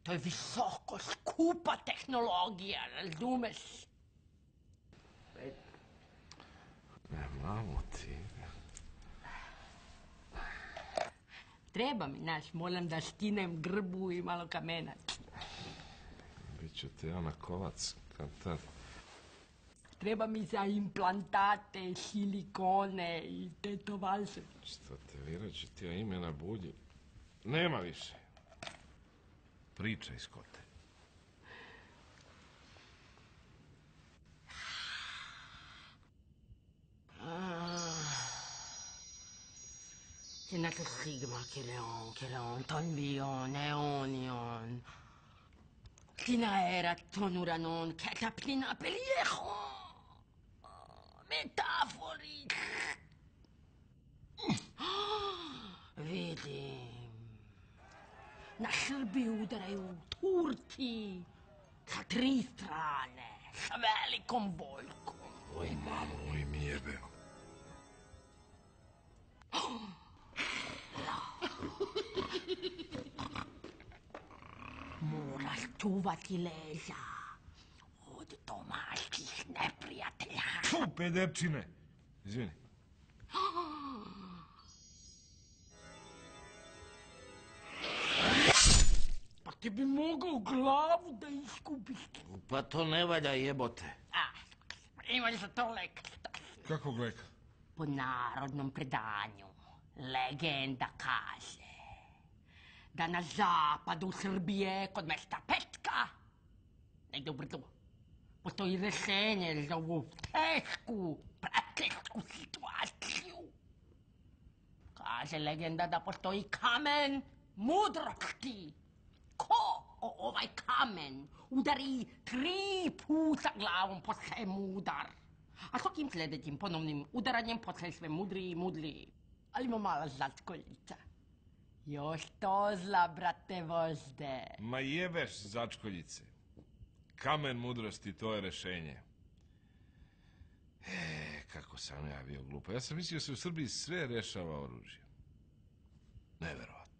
To je visoko skupa tehnologija, razumeš? Mamo ti. Treba mi, znaš, moram da skinem grbu i malo kamenac. Biću te ona kovac, kad tad. Treba mi za implantate, silikone i tetovaže. Što te viraću ti, a imena bulji? Nema više. Pričaj, Skote. Senato Sigma, Chiron, Tonbion, Eonion. Tina era Tonuranon, Cataplina Peliejo. Metafori. Vidim. Na Srbiju udaraju Turci. Sa 3 strane. Sa velikom boljkom. Oj, mamo, oj mi jebe. Moraš čuvati leđa od domaćih neprijatelja. Ču, pederčine! Izvini. Pa ti bi mogao glavu da iskupiš. Pa to ne valja, jebote. Imali za to lek. Kakvog leka? Po narodnom predanju legenda kaže da na zapadu Srbije kod mesta Petka, negdje u brdu, postoji rešenje za ovu tešku, preteštu situaciju. Kaže legenda da postoji kamen mudrosti. Ko ovaj kamen udari 3 puta glavom, postaje mudar. A svakim sljedećim ponovnim udaranjem postaje sve mudriji i mudriji. Ali ima mala začkoljica. Još to zla, brate vožde. Ma jebeš začkoljice. Kamen mudrosti, to je rešenje. Kako sam ja bio glupo. Ja sam mislio se u Srbiji sve rešava oružjem. Neverovatno.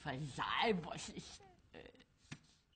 Pa zajeboš se.